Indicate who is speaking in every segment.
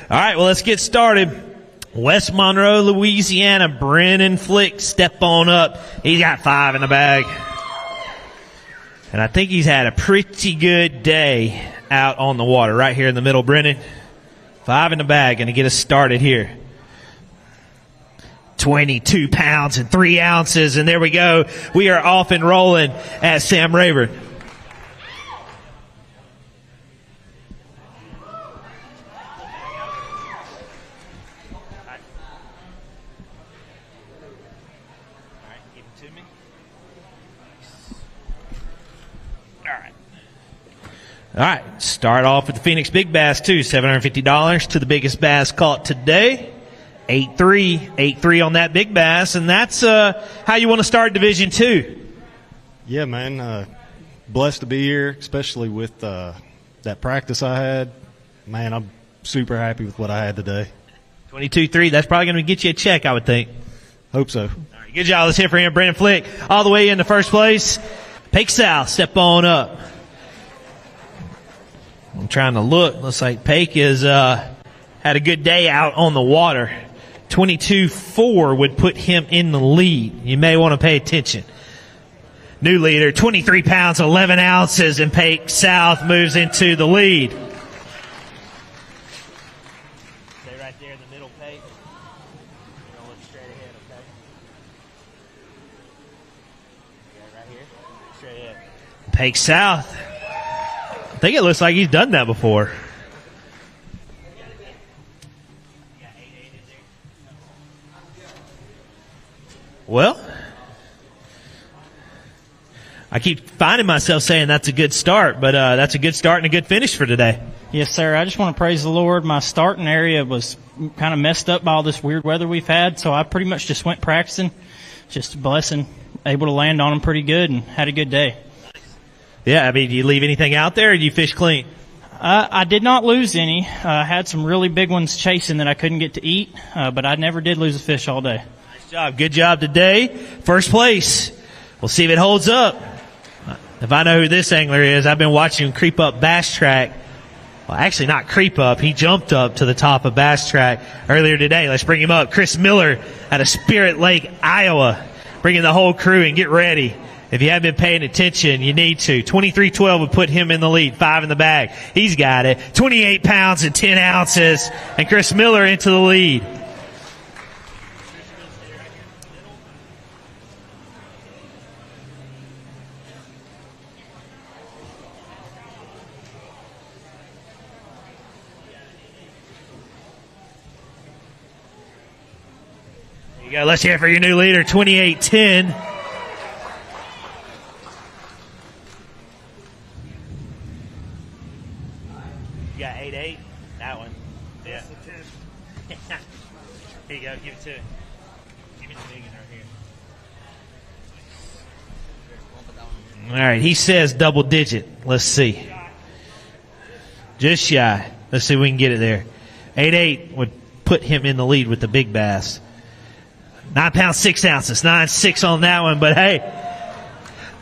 Speaker 1: All right, well, let's get started. West Monroe, Louisiana, Brennan Flick, step on up. He's got 5 in the bag. And I think he's had a pretty good day out on the water right here in the middle, Brennan. 5 in the bag, going to get us started here. 22 pounds and 3 ounces, and there we go. We are off and rolling at Sam Rayburn. All right, start off with the Phoenix Big Bass, too. $750 to the biggest bass caught today. 8-3. 8-3 on that big bass, and that's how you want to start Division 2.
Speaker 2: Yeah, man. Blessed to be here, especially with that practice I had. Man, I'm super happy with what I had today.
Speaker 1: 22-3. That's probably going to get you a check, I would think.
Speaker 2: Hope so.
Speaker 1: All right, good job. Let's hear for him, Brennan Flick. All the way into first place. Pake South, step on up. I'm trying to look. Looks like Pake has had a good day out on the water. 22-4 would put him in the lead. You may want to pay attention. New leader, 23 pounds, 11 ounces, and Pake South moves into the lead. Stay right there in the middle, Pake. You're going to look straight ahead, okay? Yeah, right here. Straight ahead. Pake South. I think it looks like he's done that before. Well, I keep finding myself saying that's a good start, but that's a good start and a good finish for today.
Speaker 3: Yes, sir. I just want to praise the Lord. My starting area was kind of messed up by all this weird weather we've had, so I pretty much just went practicing. Just a blessing, able to land on them pretty good and had a good day.
Speaker 1: Yeah, I mean, do you leave anything out there or do you fish clean?
Speaker 3: I did not lose any. I had some really big ones chasing that I couldn't get to eat, but I never did lose a fish all day.
Speaker 1: Nice job. Good job today. First place. We'll see if it holds up. If I know who this angler is, I've been watching him creep up Bass Track. Well, actually not creep up. He jumped up to the top of Bass Track earlier today. Let's bring him up. Chris Miller out of Spirit Lake, Iowa. Bringing the whole crew and get ready. If you haven't been paying attention, you need to. 23-12 would put him in the lead. 5 in the bag. He's got it. 28 pounds and 10 ounces. And Chris Miller into the lead. There you go. Let's hear it for your new leader, 28-10. You got 8-8? That one. Yeah. Here you go. Give it to him. Give me the big one right here. All right. He says double digit. Let's see. Just shy. Let's see if we can get it there. 8-8 would put him in the lead with the big bass. 9 pounds, 6 ounces. 9-6 on that one. But, hey,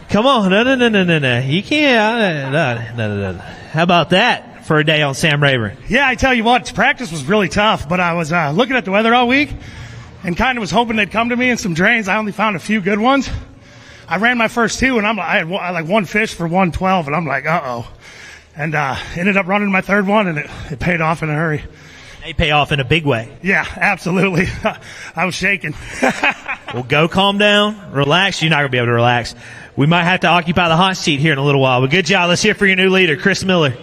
Speaker 1: come on. No. You can't. No. How about that? For a day on Sam Rayburn.
Speaker 4: Yeah, I tell you what, practice was really tough, but I was looking at the weather all week and kind of was hoping they'd come to me in some drains. I only found a few good ones. I ran my first 2, and I had like one fish for 112, and I'm like, uh-oh. And ended up running my third one, and it paid off in a hurry.
Speaker 1: They pay off in a big way.
Speaker 4: Yeah, absolutely. I was shaking.
Speaker 1: Well, go calm down, relax. You're not going to be able to relax. We might have to occupy the hot seat here in a little while, but good job. Let's hear for your new leader, Chris Miller.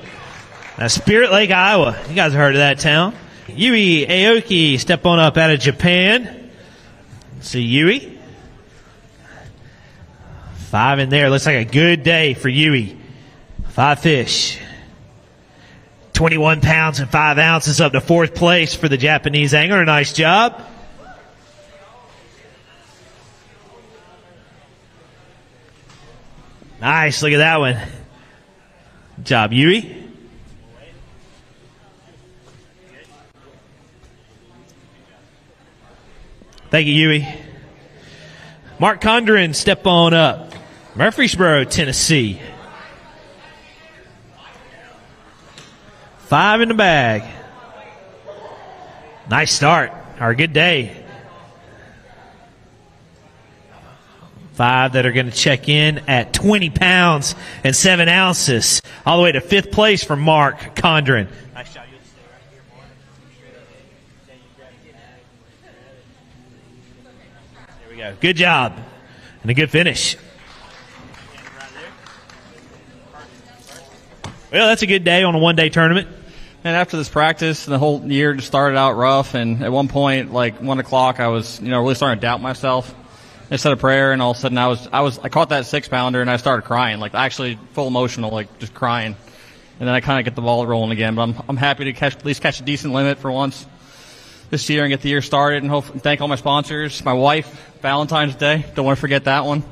Speaker 1: Spirit Lake, Iowa. You guys have heard of that town. Yui Aoki, step on up out of Japan. Let's see Yui. 5 in there. Looks like a good day for Yui. 5 fish. 21 pounds and 5 ounces up to 4th place for the Japanese angler. Nice job. Nice. Look at that one. Good job, Yui. Thank you, Yui. Mark Condren, step on up. Murfreesboro, Tennessee. 5 in the bag. Nice start, or good day. 5 that are going to check in at 20 pounds and 7 ounces. All the way to 5th place for Mark Condren. Nice job. You'll stay right here, Mark. There we go. Good job. And a good finish. Well, that's a good day on a one-day tournament.
Speaker 5: And after this practice, the whole year just started out rough. And at one point, like 1 o'clock, I was, really starting to doubt myself. I said a prayer, and all of a sudden I caught that 6-pounder, and I started crying, like actually full emotional, like just crying. And then I kind of get the ball rolling again. But I'm happy to at least catch a decent limit for once this year and get the year started. And thank all my sponsors, my wife, Valentine's Day. Don't want to forget that one.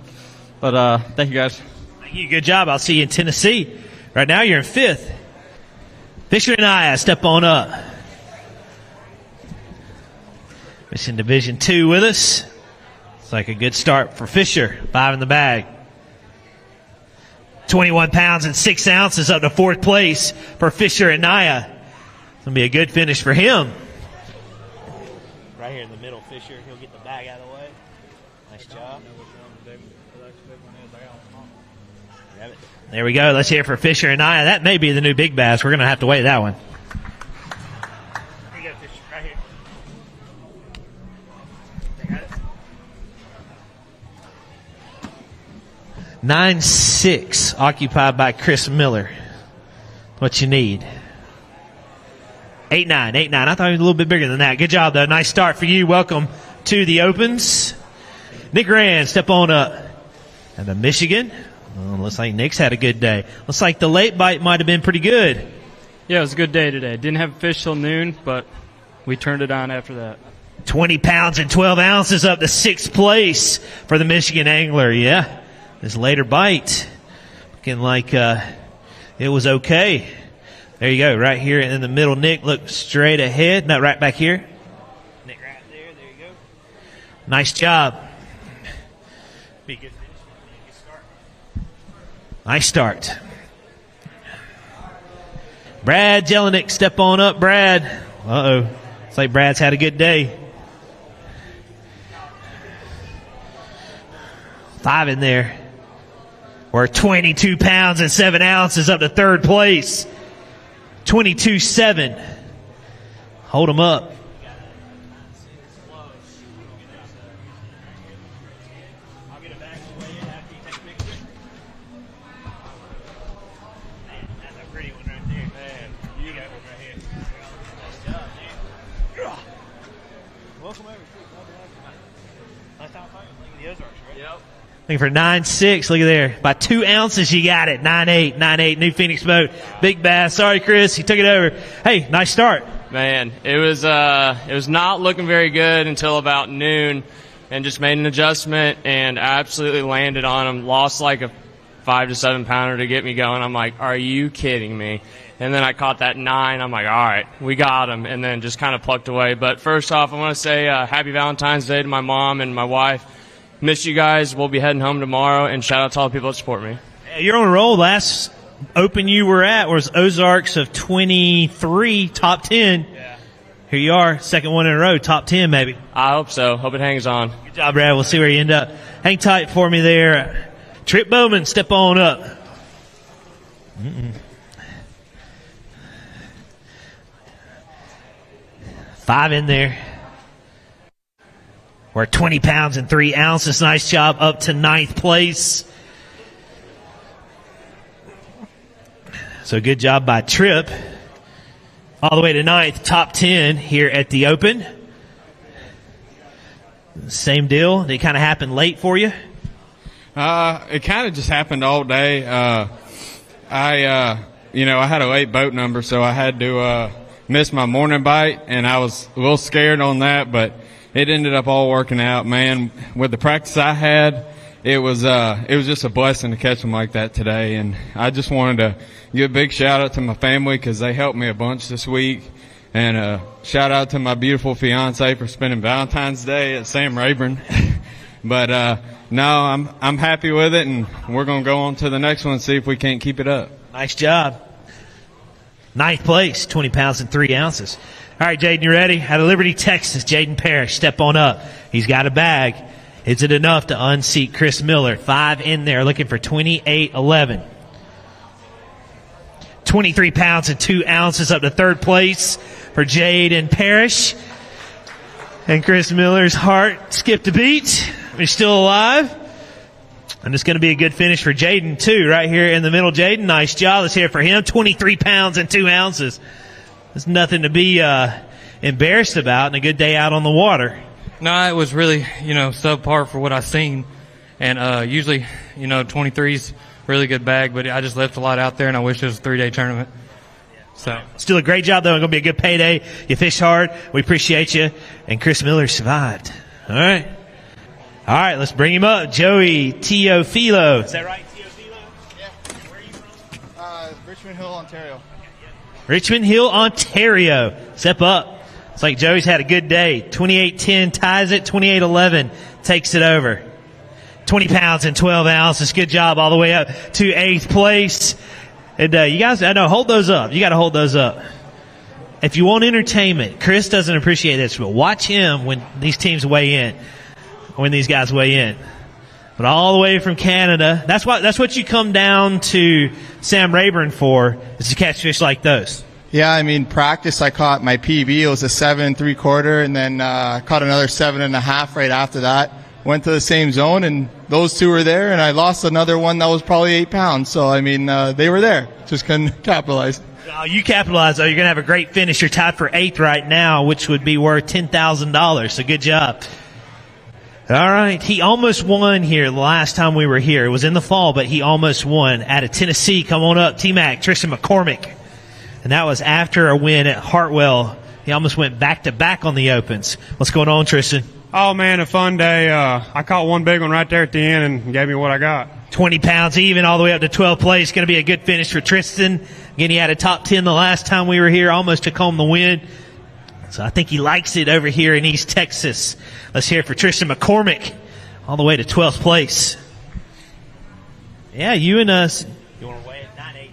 Speaker 5: But thank you guys.
Speaker 1: Thank you. Good job. I'll see you in Tennessee. Right now you're in 5th. Fisher and I step on up. Mission Division 2 with us. It's like a good start for Fisher. 5 in the bag. 21 pounds and 6 ounces up to 4th place for Fisher and Naya. It's going to be a good finish for him. Right here in the middle, Fisher. He'll get the bag out of the way. Nice job. There we go. Let's hear it for Fisher and Naya. That may be the new Big Bass. We're going to have to weigh that one. Here you go, Fisher. Right here. They got it. 9-6, occupied by Chris Miller. What you need. 8-9, 8-9. I thought he was a little bit bigger than that. Good job, though. Nice start for you. Welcome to the Opens. Nick Rand, step on up. And the Michigan. Looks like Nick's had a good day. Looks like the late bite might have been pretty good.
Speaker 6: Yeah, it was a good day today. Didn't have fish till noon, but we turned it on after that.
Speaker 1: 20 pounds and 12 ounces up to 6th place for the Michigan angler. Yeah, this later bite looking like it was okay. There you go, right here in the middle. Nick, look straight ahead. No, right back here. Nick right there. There you go. Nice job. Be good. Nice start. Brad Jelinek, step on up, Brad. Uh-oh. It's like Brad's had a good day. 5 in there. We're 22 pounds and 7 ounces up to 3rd place. 22-7. Hold them up. Looking for 9-6. Look at there. By 2 ounces, you got it. 9-8, 9-8. New Phoenix boat. Big Bass. Sorry, Chris. You took it over. Hey, nice start.
Speaker 6: Man, it was not looking very good until about noon, and just made an adjustment and absolutely landed on him. Lost like a 5 to 7 pounder to get me going. I'm like, are you kidding me? And then I caught that 9. I'm like, all right, we got him. And then just kind of plucked away. But first off, I want to say happy Valentine's Day to my mom and my wife. Miss you guys. We'll be heading home tomorrow, and shout out to all the people that support me.
Speaker 1: You're on a roll. Last Open you were at was Ozarks of 23, top 10. Yeah. Here you are, second one in a row, top 10 maybe.
Speaker 6: I hope so. Hope it hangs on.
Speaker 1: Good job, Brad. We'll see where you end up. Hang tight for me there. Trip Bowman, step on up. Mm-mm. 5 in there. We're 20 pounds and 3 ounces. Nice job up to 9th place. So good job by Tripp. All the way to 9th, top 10 here at the Open. Same deal. They kind of happened late for you?
Speaker 7: It kind of just happened all day. I had a late boat number, so I had to miss my morning bite, and I was a little scared on that, but it ended up all working out, man. With the practice I had, it was just a blessing to catch them like that today. And I just wanted to give a big shout out to my family because they helped me a bunch this week. And shout out to my beautiful fiance for spending Valentine's Day at Sam Rayburn. But no, I'm happy with it, and we're gonna go on to the next one and see if we can't keep it up.
Speaker 1: Nice job. 9th place, 20 pounds and 3 ounces. All right, Jaden, you ready? Out of Liberty, Texas, Jaden Parrish, step on up. He's got a bag. Is it enough to unseat Chris Miller? 5 in there, looking for 28-11. 23 pounds and 2 ounces up to third place for Jaden Parrish. And Chris Miller's heart skipped a beat. He's still alive. And it's going to be a good finish for Jaden, too, right here in the middle. Jaden, nice job. Let's hear it for him. 23 pounds and 2 ounces. There's nothing to be embarrassed about, and a good day out on the water.
Speaker 8: No, it was really, subpar for what I seen. And usually, 23's really good bag, but I just left a lot out there, and I wish it was a 3-day tournament. So
Speaker 1: still a great job, though. It's going to be a good payday. You fished hard. We appreciate you. And Chris Miller survived. All right. All right, let's bring him up. Joey Teofilo. Is that right, Teofilo?
Speaker 9: Yeah. Where are you from? Richmond Hill, Ontario.
Speaker 1: Richmond Hill, Ontario. Step up. It's like Joey's had a good day. 28-10 ties it. 28-11 takes it over. 20 pounds and 12 ounces. Good job all the way up to 8th place. And you guys, I know, hold those up. You got to hold those up. If you want entertainment, Chris doesn't appreciate this, but watch him when these teams weigh in, when these guys weigh in. But all the way from Canada, that's what you come down to Sam Rayburn for, is to catch fish like those.
Speaker 9: Yeah, I mean, practice, I caught my PB. It was a 7 3/4, and then caught another 7.5 right after that. Went to the same zone, and those two were there, and I lost another one that was probably 8 pounds. So, I mean, they were there. Just couldn't capitalize.
Speaker 1: Oh, you capitalize, though. You're going to have a great finish. You're tied for 8th right now, which would be worth $10,000. So good job. All right. He almost won here the last time we were here. It was in the fall, but he almost won. Out of Tennessee, come on up, T-Mac, Tristan McCormick. And that was after a win at Hartwell. He almost went back-to-back on the Opens. What's going on, Tristan?
Speaker 10: Oh, man, a fun day. I caught one big one right there at the end and gave me what I got.
Speaker 1: 20 pounds even, all the way up to 12th place. Going to be a good finish for Tristan. Again, he had a top 10 the last time we were here, almost took home the win. So I think he likes it over here in East Texas. Let's hear it for Tristan McCormick, all the way to 12th place. Yeah, you and us. You want to weigh it? 9/8.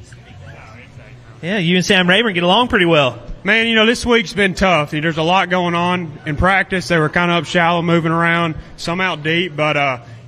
Speaker 1: Yeah, you and Sam Rayburn get along pretty well.
Speaker 10: Man, this week's been tough. There's a lot going on in practice. They were kind of up shallow, moving around, some out deep. But,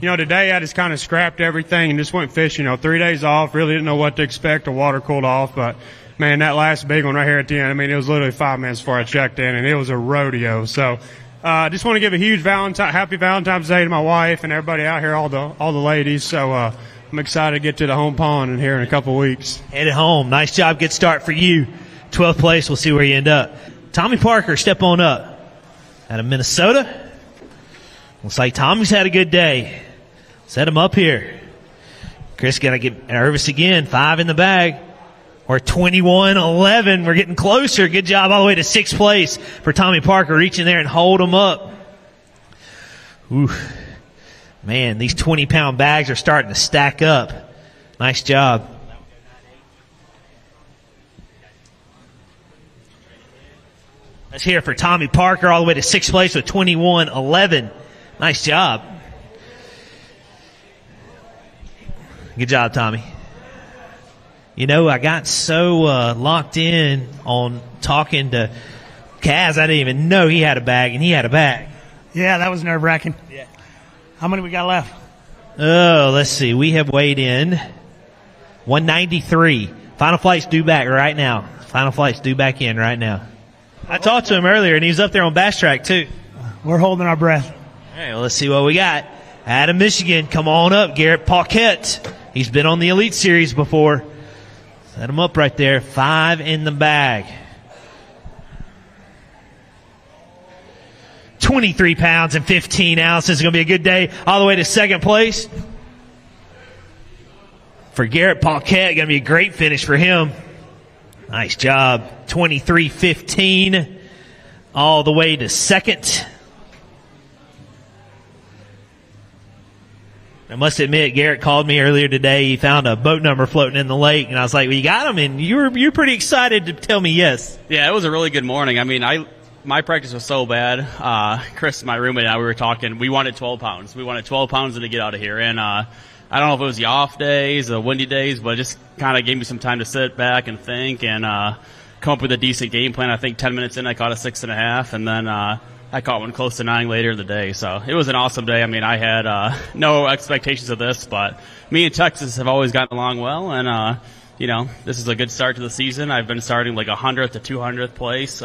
Speaker 10: today I just kind of scrapped everything and just went fishing. 3 days off, really didn't know what to expect. The water cooled off. But, man, that last big one right here at the end, I mean, it was literally 5 minutes before I checked in, and it was a rodeo. So I just want to give a huge happy Valentine's Day to my wife and everybody out here, all the ladies. So I'm excited to get to the home pond in here in a couple weeks.
Speaker 1: Headed home. Nice job. Good start for you. 12th place. We'll see where you end up. Tommy Parker, step on up. Out of Minnesota. Looks like Tommy's had a good day. Set him up here. Chris got to get nervous again. 5 in the bag. We're 21-11. We're getting closer. Good job all the way to 6th place for Tommy Parker. Reach in there and hold him up. Ooh. Man, these 20-pound bags are starting to stack up. Nice job. Let's hear it for Tommy Parker all the way to 6th place with 21-11. Nice job. Good job, Tommy. I got so locked in on talking to Kaz, I didn't even know he had a bag, and he had a bag.
Speaker 4: Yeah, that was nerve-wracking.
Speaker 1: Yeah.
Speaker 4: How many we got left?
Speaker 1: Oh, let's see. We have weighed in 193. Final flight's due back right now. Final flight's due back in right now. I talked to him earlier, and he was up there on Bass Track, too.
Speaker 4: We're holding our breath.
Speaker 1: All right, well, let's see what we got. Out of Michigan, come on up, Garrett Paquette. He's been on the Elite Series before. Set him up right there. 5 in the bag. 23 pounds and 15 ounces. It's going to be a good day all the way to 2nd place. For Garrett Paquette, going to be a great finish for him. Nice job. 23-15 all the way to 2nd. I must admit, Garrett called me earlier today. He found a boat number floating in the lake, and I was like, well, you got him? And you're pretty excited to tell me yes.
Speaker 11: Yeah, it was a really good morning. I mean, my practice was so bad. Chris, my roommate, and I, we were talking. We wanted 12 pounds. We wanted 12 pounds to get out of here. And I don't know if it was the off days, the windy days, but it just kind of gave me some time to sit back and think. And come up with a decent game plan. I think 10 minutes in, I caught a 6.5, and then I caught one close to 9 later in the day. So it was an awesome day. I mean, I had no expectations of this, but me and Texas have always gotten along well, and this is a good start to the season. I've been starting like 100th to 200th place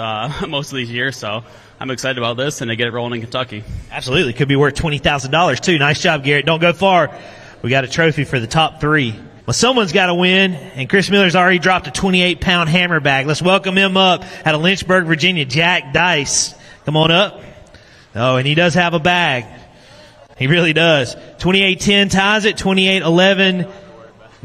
Speaker 11: most of these years, so I'm excited about this and to get it rolling in Kentucky.
Speaker 1: Absolutely. Could be worth $20,000 too. Nice job, Garrett. Don't go far. We got a trophy for the top 3. Well, someone's got to win, and Chris Miller's already dropped a 28-pound hammer bag. Let's welcome him up out of Lynchburg, Virginia, Jack Dice. Come on up. Oh, and he does have a bag. He really does. 28-10 ties it. 28-11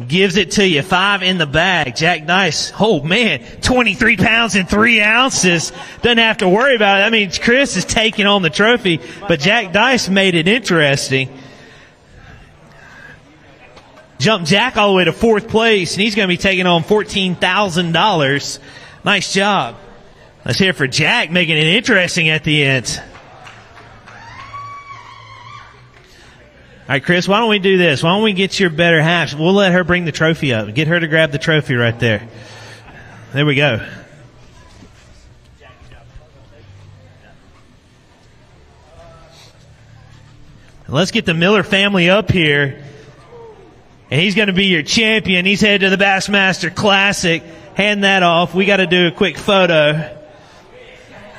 Speaker 1: gives it to you. 5 in the bag. Jack Dice. Oh, man. 23 pounds and 3 ounces. Doesn't have to worry about it. That means Chris is taking on the trophy, but Jack Dice made it interesting. Jumped Jack all the way to 4th place, and he's going to be taking on $14,000. Nice job. Let's hear it for Jack, making it interesting at the end. All right, Chris, why don't we do this? Why don't we get your better half? We'll let her bring the trophy up. Get her to grab the trophy right there. There we go. Let's get the Miller family up here. And he's going to be your champion. He's headed to the Bassmaster Classic. Hand that off. We got to do a quick photo.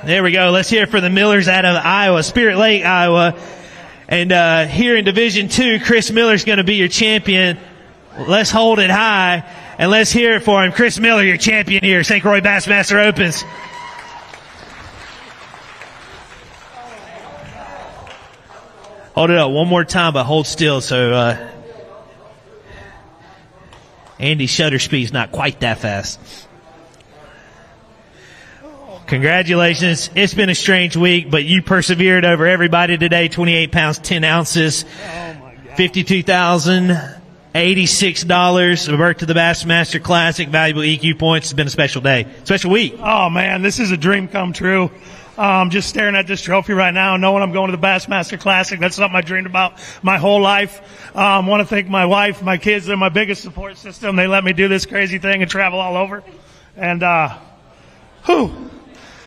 Speaker 1: There we go. Let's hear it for the Millers out of Iowa, Spirit Lake, Iowa. And here in Division 2, Chris Miller's going to be your champion. Let's hold it high, and let's hear it for him. Chris Miller, your champion here, St. Croix Bassmaster Opens. Hold it up one more time, but hold still so Andy's shutter speed's not quite that fast. Congratulations. It's been a strange week, but you persevered over everybody today. 28 pounds, 10 ounces, $52,086. Work to the Bassmaster Classic. Valuable EQ points. It's been a special day. Special week.
Speaker 4: Oh, man, this is a dream come true. Just staring at this trophy right now, knowing I'm going to the Bassmaster Classic. That's something I dreamed about my whole life. Want to thank my wife, my kids. They're my biggest support system. They let me do this crazy thing and travel all over. And,